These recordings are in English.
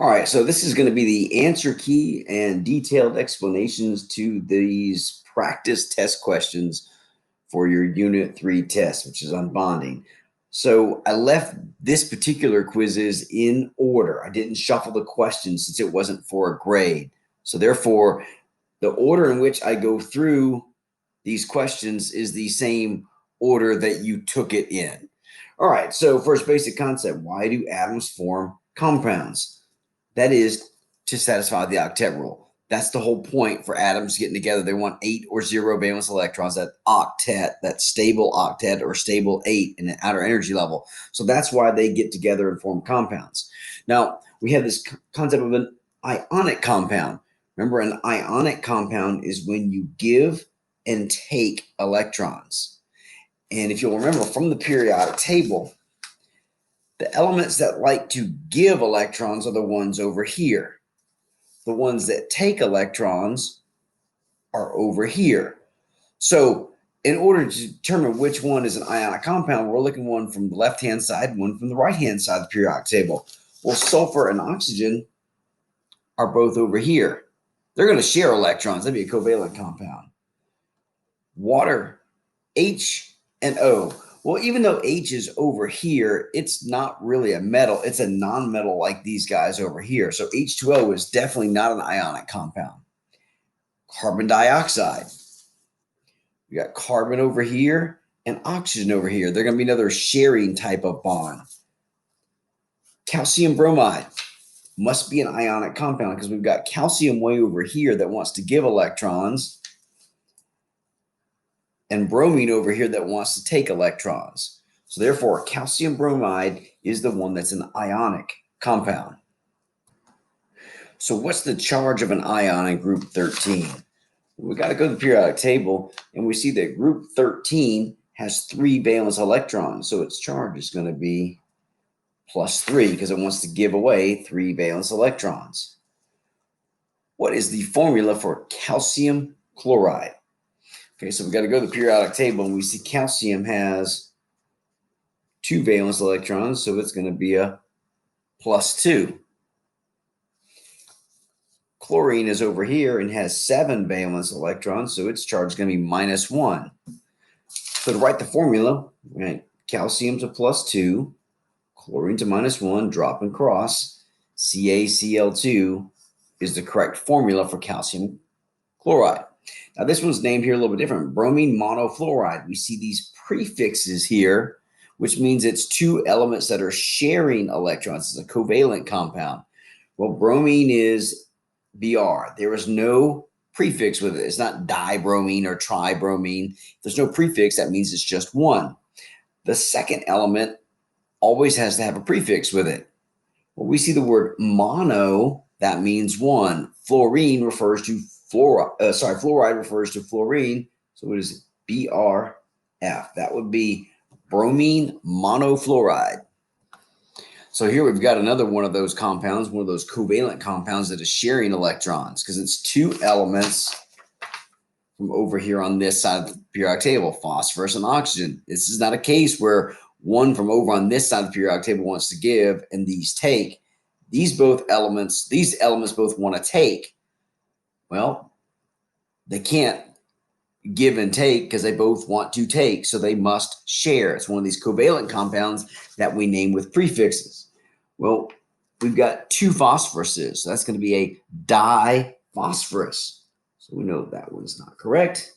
All right, so this is going to be the answer key and detailed explanations to these practice test questions for your Unit 3 test, which is on bonding. So I left this particular quizzes in order. I didn't shuffle the questions since it wasn't for a grade. So therefore, the order in which I go through these questions is the same order that you took it in. All right, so first basic concept, why do atoms form compounds? That is to satisfy the octet rule. That's the whole point for atoms getting together. They want 8 or 0 valence electrons, that octet, that stable octet or stable 8 in an outer energy level. So that's why they get together and form compounds. Now, we have this concept of an ionic compound. Remember, an ionic compound is when you give and take electrons. And if you'll remember from the periodic table, the elements that like to give electrons are the ones over here. The ones that take electrons are over here. So in order to determine which one is an ionic compound, we're looking one from the left-hand side, one from the right-hand side of the periodic table. Well, sulfur and oxygen are both over here. They're going to share electrons. That'd be a covalent compound. Water, H and O. Well, even though H is over here, it's not really a metal. It's a non-metal like these guys over here. So H2O is definitely not an ionic compound. Carbon dioxide. We got carbon over here and oxygen over here. They're going to be another sharing type of bond. Calcium bromide must be an ionic compound because we've got calcium way over here that wants to give electrons and bromine over here that wants to take electrons. So therefore, calcium bromide is the one that's an ionic compound. So what's the charge of an ion in group 13? We got to go to the periodic table, and we see that group 13 has 3 valence electrons. So its charge is going to be +3 because it wants to give away 3 valence electrons. What is the formula for calcium chloride? Okay, so we got to go to the periodic table, and we see calcium has 2 valence electrons, so it's going to be a +2. Chlorine is over here and has 7 valence electrons, so its charge is going to be -1. So to write the formula, right, calcium's a +2, chlorine's a -1, drop and cross, CaCl2 is the correct formula for calcium chloride. Now this one's named here a little bit different, bromine monofluoride. We see these prefixes here, which means it's 2 elements that are sharing electrons. It's a covalent compound. Well, bromine is Br. There is no prefix with it. It's not dibromine or tribromine. If there's no prefix, that means it's just one. The second element always has to have a prefix with it. When we see the word mono, that means one. Fluorine refers to fluoride refers to fluorine. So it is BRF. That would be bromine monofluoride. So here we've got another one of those compounds, one of those covalent compounds that is sharing electrons because it's 2 elements from over here on this side of the periodic table, phosphorus and oxygen. This is not a case where one from over on this side of the periodic table wants to give and these take. These elements both want to take. Well, they can't give and take because they both want to take, so they must share. It's one of these covalent compounds that we name with prefixes. Well, we've got 2 phosphoruses, so that's going to be a diphosphorus. So we know that one's not correct.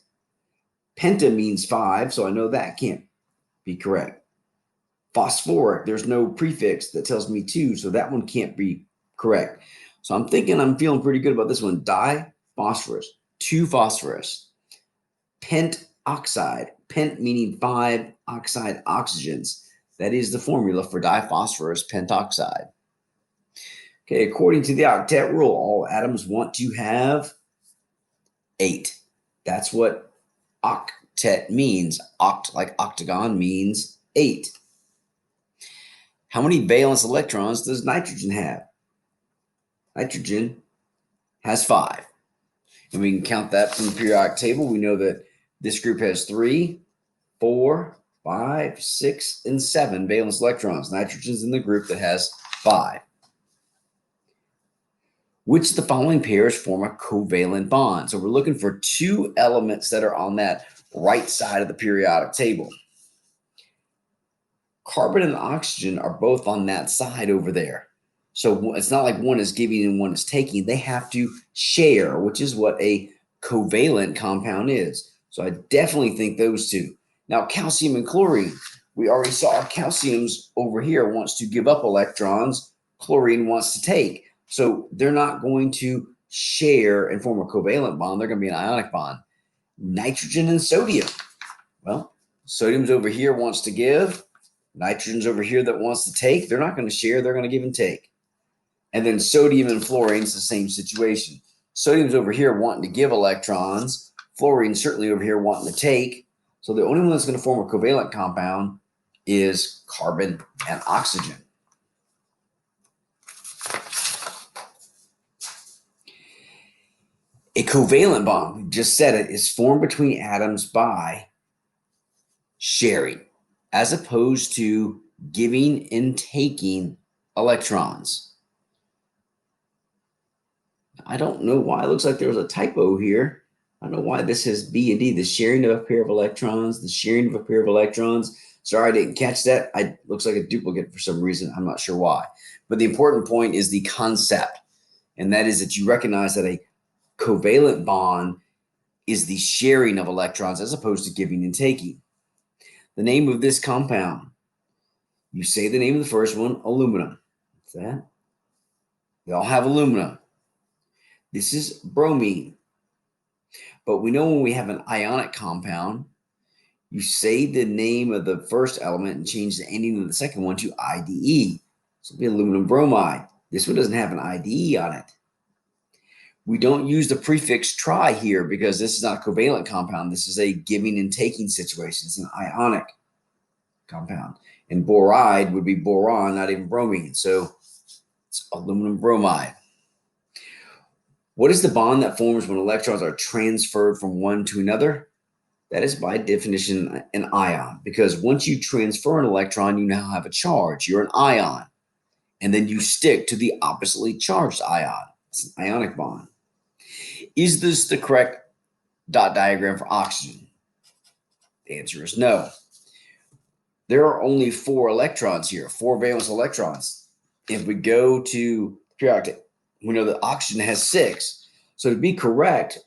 Penta means 5, so I know that can't be correct. Phosphoric, there's no prefix that tells me 2, so that one can't be correct. So I'm feeling pretty good about this one. Diphosphorus, 2 phosphorus. Pentoxide, pent meaning 5, oxide oxygens. That is the formula for diphosphorus pentoxide. Okay, according to the octet rule, all atoms want to have 8. That's what octet means. Oct, like octagon, means 8. How many valence electrons does nitrogen have? Nitrogen has 5. And we can count that from the periodic table. We know that this group has 3, 4, 5, 6, and 7 valence electrons. Nitrogen's in the group that has 5. Which of the following pairs form a covalent bond? So we're looking for two elements that are on that right side of the periodic table. Carbon and oxygen are both on that side over there. So it's not like one is giving and one is taking. They have to share, which is what a covalent compound is. So I definitely think those two. Now, calcium and chlorine. We already saw calcium's over here wants to give up electrons. Chlorine wants to take. So they're not going to share and form a covalent bond. They're going to be an ionic bond. Nitrogen and sodium. Well, sodium's over here wants to give. Nitrogen's over here that wants to take. They're not going to share. They're going to give and take. And then sodium and fluorine is the same situation. Sodium's over here wanting to give electrons. Fluorine certainly over here wanting to take. So the only one that's going to form a covalent compound is carbon and oxygen. A covalent bond, we just said it, is formed between atoms by sharing, as opposed to giving and taking electrons. I don't know why. It looks like there was a typo here. I don't know why this says B and D, the sharing of a pair of electrons, the sharing of a pair of electrons. Sorry, I didn't catch that. It looks like a duplicate for some reason. I'm not sure why. But the important point is the concept, and that is that you recognize that a covalent bond is the sharing of electrons as opposed to giving and taking. The name of this compound, you say the name of the first one, aluminum. What's that? They all have aluminum. This is bromine. But we know when we have an ionic compound, you say the name of the first element and change the ending of the second one to IDE. So it'll be aluminum bromide. This one doesn't have an IDE on it. We don't use the prefix tri here because this is not a covalent compound. This is a giving and taking situation. It's an ionic compound. And boride would be boron, not even bromine. So it's aluminum bromide. What is the bond that forms when electrons are transferred from one to another? That is by definition an ion, because once you transfer an electron, you now have a charge. You're an ion. And then you stick to the oppositely charged ion. It's an ionic bond. Is this the correct dot diagram for oxygen? The answer is no. There are only 4 electrons here, 4 valence electrons. If we go to periodic, we know that oxygen has 6. So to be correct,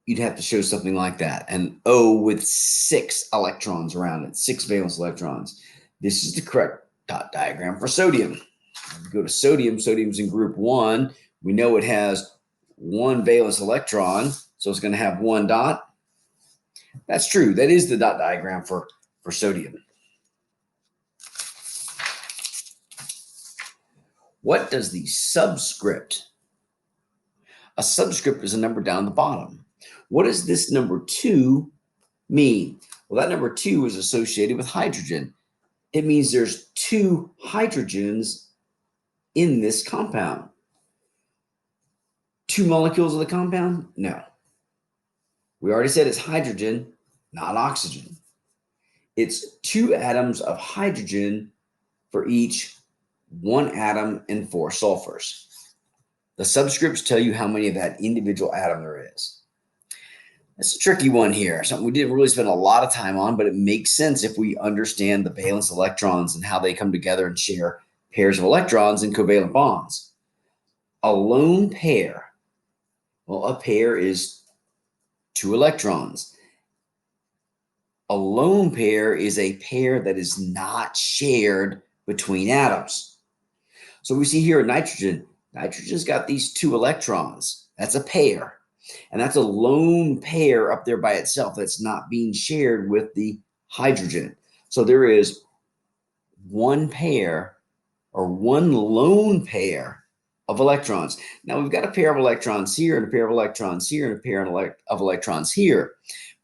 you'd have to show something like that, an O with 6 electrons around it, 6 valence electrons. This is the correct dot diagram for sodium. If we go to sodium, sodium's in group 1. We know it has 1 valence electron, so it's going to have 1 dot. That's true. That is the dot diagram for sodium. What does the subscript? A subscript is a number down the bottom. What does this number 2 mean? Well, that number 2 is associated with hydrogen. It means there's 2 hydrogens in this compound. 2 molecules of the compound? No. We already said it's hydrogen, not oxygen. It's 2 atoms of hydrogen for each 1 atom and 4 sulfurs. The subscripts tell you how many of that individual atom there is. It's a tricky one here, something we didn't really spend a lot of time on, but it makes sense if we understand the valence electrons and how they come together and share pairs of electrons in covalent bonds. A lone pair, well, a pair is 2 electrons. A lone pair is a pair that is not shared between atoms. So we see here nitrogen. Nitrogen's got these 2 electrons. That's a pair. And that's a lone pair up there by itself that's not being shared with the hydrogen. So there is 1 pair or 1 lone pair of electrons. Now we've got a pair of electrons here and a pair of electrons here and a pair of electrons here,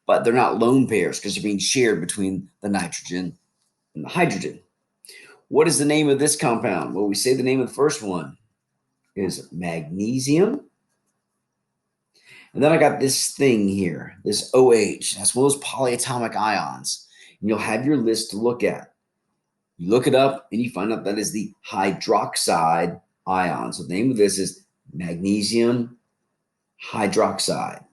but they're not lone pairs because they're being shared between the nitrogen and the hydrogen. What is the name of this compound? Well, we say the name of the first one is magnesium. And then I got this thing here, this OH. That's one of those polyatomic ions. And you'll have your list to look at. You look it up and you find out that is the hydroxide ion. So the name of this is magnesium hydroxide.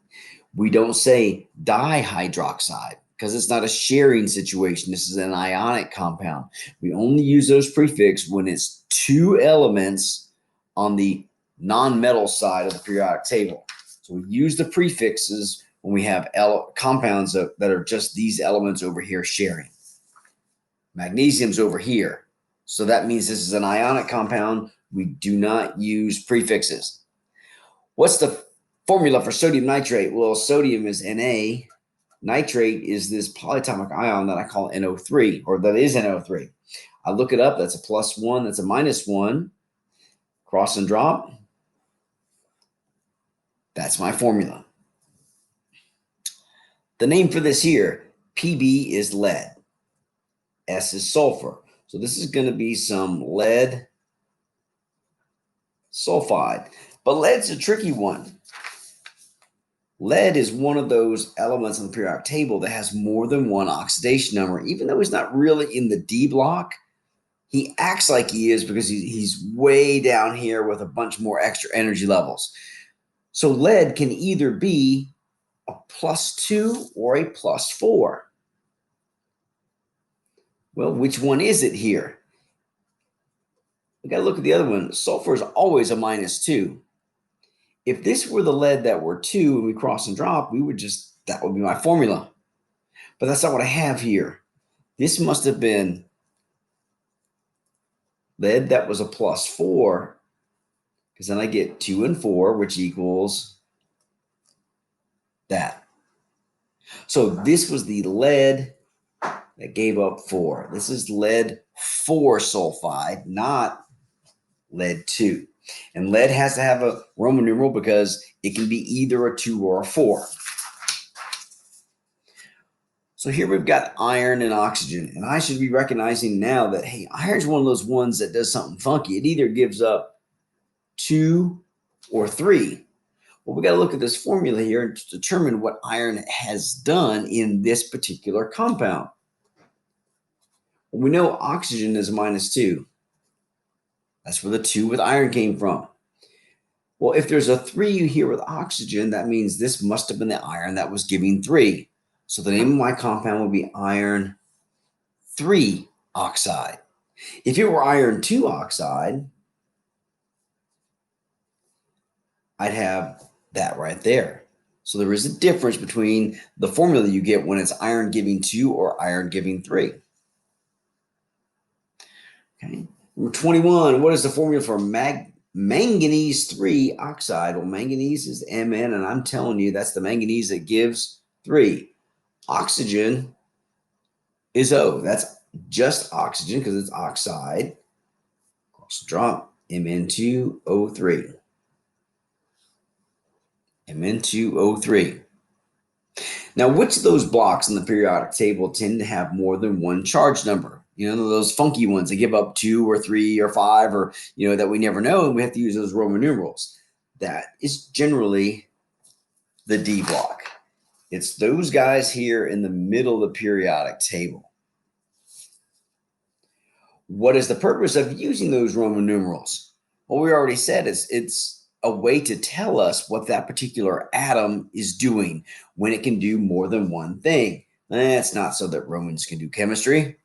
We don't say dihydroxide because it's not a sharing situation. This is an ionic compound. We only use those prefixes when it's two elements on the non-metal side of the periodic table. So we use the prefixes when we have compounds that are just these elements over here sharing. Magnesium's over here. So that means this is an ionic compound. We do not use prefixes. What's the formula for sodium nitrate? Well, sodium is Na. Nitrate is this polyatomic ion that I call NO3, or that is NO3. I look it up. That's a +1. That's a -1. Cross and drop. That's my formula. The name for this here, Pb is lead. S is sulfur. So this is going to be some lead sulfide. But lead's a tricky one. Lead is one of those elements on the periodic table that has more than one oxidation number. Even though he's not really in the D block, he acts like he is because he's way down here with a bunch more extra energy levels. So lead can either be a +2 or a +4. Well, which one is it here? We got to look at the other one. Sulfur is always a -2. If this were the lead that were 2 and we cross and drop, that would be my formula. But that's not what I have here. This must have been lead that was a +4, because then I get 2 and 4, which equals that. So this was the lead that gave up 4. This is lead 4 sulfide, not lead 2. And lead has to have a Roman numeral because it can be either a 2 or a 4. So here we've got iron and oxygen. And I should be recognizing now that, hey, iron's one of those ones that does something funky. It either gives up 2 or 3. Well, we got to look at this formula here and determine what iron has done in this particular compound. Well, we know oxygen is a -2. That's where the 2 with iron came from. Well, if there's a 3 here with oxygen, that means this must have been the iron that was giving 3. So the name of my compound would be iron 3 oxide. If it were iron 2 oxide, I'd have that right there. So there is a difference between the formula you get when it's iron giving 2 or iron giving 3. Okay. Number 21, what is the formula for manganese 3 oxide? Well, manganese is Mn, and I'm telling you that's the manganese that gives 3. Oxygen is O. That's just oxygen because it's oxide. Cross drop, Mn2O3. Mn2O3. Now, which of those blocks in the periodic table tend to have more than one charge number? You know, those funky ones that give up 2 or 3 or 5 or, that we never know, and we have to use those Roman numerals. That is generally the D block. It's those guys here in the middle of the periodic table. What is the purpose of using those Roman numerals? Well, we already said it's a way to tell us what that particular atom is doing when it can do more than one thing. It's not so that Romans can do chemistry.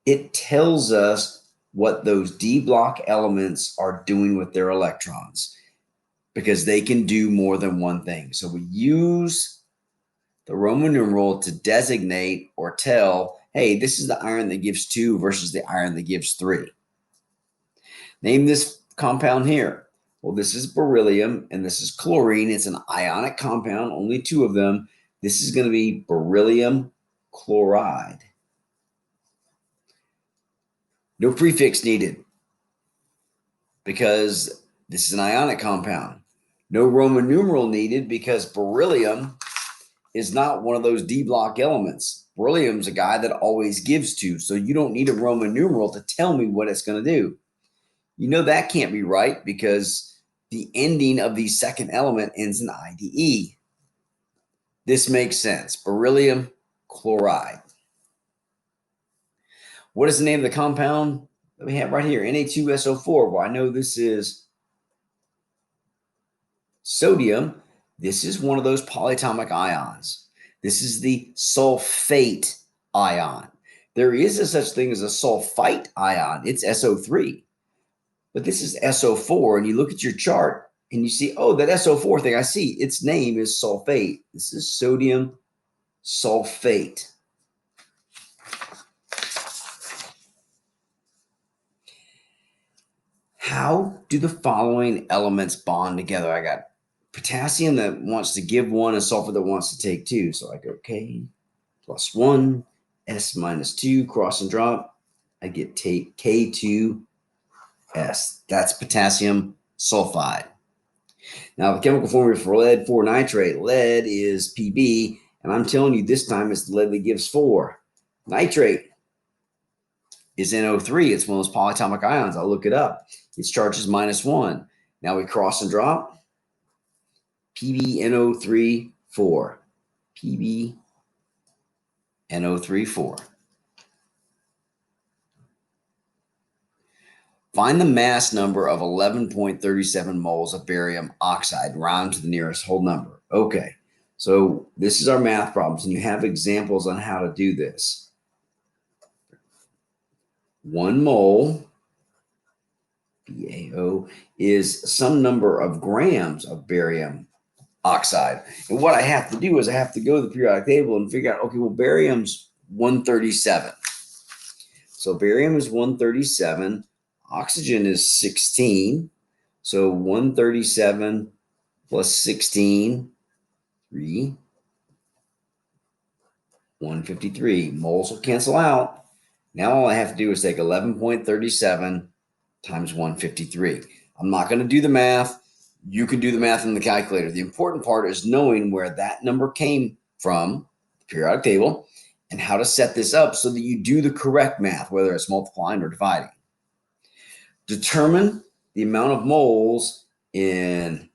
It tells us what those D block elements are doing with their electrons because they can do more than one thing. So we use the Roman numeral to designate or tell, hey, this is the iron that gives 2 versus the iron that gives 3. Name this compound here. Well, this is beryllium and this is chlorine. It's an ionic compound, only 2 of them. This is going to be beryllium chloride. No prefix needed because this is an ionic compound. No Roman numeral needed because beryllium is not one of those D block elements. Beryllium's a guy that always gives 2, so you don't need a Roman numeral to tell me what it's going to do. You know that can't be right because the ending of the second element ends in IDE. This makes sense. Beryllium chloride. What is the name of the compound that we have right here? Na2SO4. Well, I know this is sodium. This is one of those polyatomic ions. This is the sulfate ion. There is a such thing as a sulfite ion. It's SO3. But this is SO4. And you look at your chart and you see, oh, that SO4 thing, I see its name is sulfate. This is sodium sulfate. How do the following elements bond together? I got potassium that wants to give one and sulfur that wants to take two. So I go K plus 1, S minus 2, cross and drop. I get K2S. That's potassium sulfide. Now, the chemical formula for lead 4 nitrate, lead is Pb, and I'm telling you this time it's the lead that gives 4. Nitrate is NO3. It's one of those polyatomic ions. I'll look it up. Its charge is -1. Now we cross and drop. PbNO3 4. PbNO3 4. Find the mass number of 11.37 moles of barium oxide. Round to the nearest whole number. Okay, so this is our math problems, and you have examples on how to do this. 1 mole, BaO, is some number of grams of barium oxide. And what I have to do is I have to go to the periodic table and figure out, okay, well, barium's 137. So barium is 137. Oxygen is 16. So 137 plus 16, 3, 153. Moles will cancel out. Now all I have to do is take 11.37 times 153. I'm not going to do the math. You can do the math in the calculator. The important part is knowing where that number came from, the periodic table, and how to set this up so that you do the correct math, whether it's multiplying or dividing. Determine the amount of moles in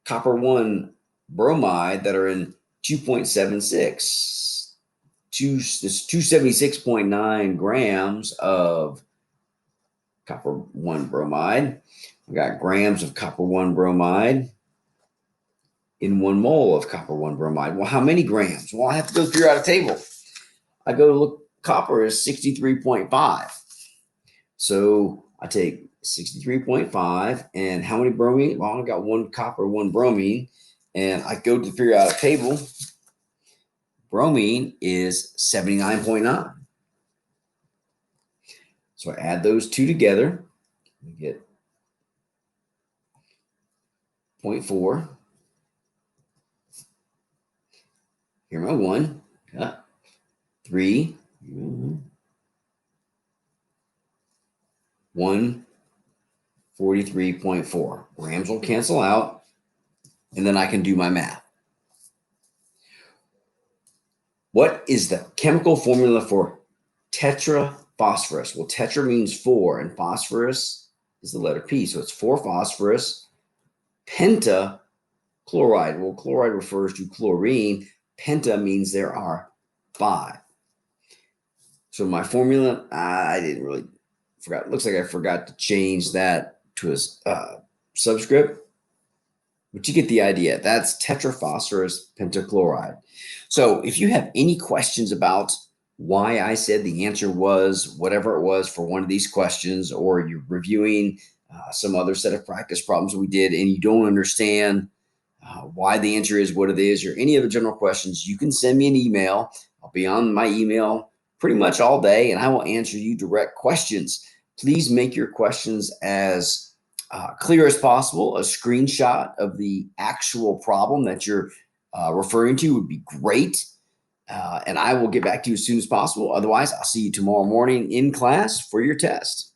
copper 1 bromide that are in 2.76. This 276.9 grams of copper 1 bromide. We got grams of copper 1 bromide in 1 mole of copper 1 bromide. Well, how many grams? Well, I have to go to the periodic table. I go to look, copper is 63.5. So I take 63.5, and how many bromine? Well, I got 1 copper, 1 bromine, and I go to the periodic table. Bromine is 79.9. So I add those two together. We get 0.4. Here my 1. 3. 143.4. Grams will cancel out, and then I can do my math. What is the chemical formula for tetraphosphorus? Well, tetra means 4, and phosphorus is the letter P. So it's 4-phosphorus pentachloride. Well, chloride refers to chlorine. Penta means there are 5. So my formula, I didn't really forgot. Looks like I forgot to change that to a subscript. But you get the idea. That's tetraphosphorus pentachloride. So if you have any questions about why I said the answer was whatever it was for one of these questions, or you're reviewing some other set of practice problems we did and you don't understand why the answer is what it is, or any other general questions, you can send me an email. I'll be on my email pretty much all day, and I will answer you direct questions. Please make your questions as clear as possible. A screenshot of the actual problem that you're referring to would be great. And I will get back to you as soon as possible. Otherwise, I'll see you tomorrow morning in class for your test.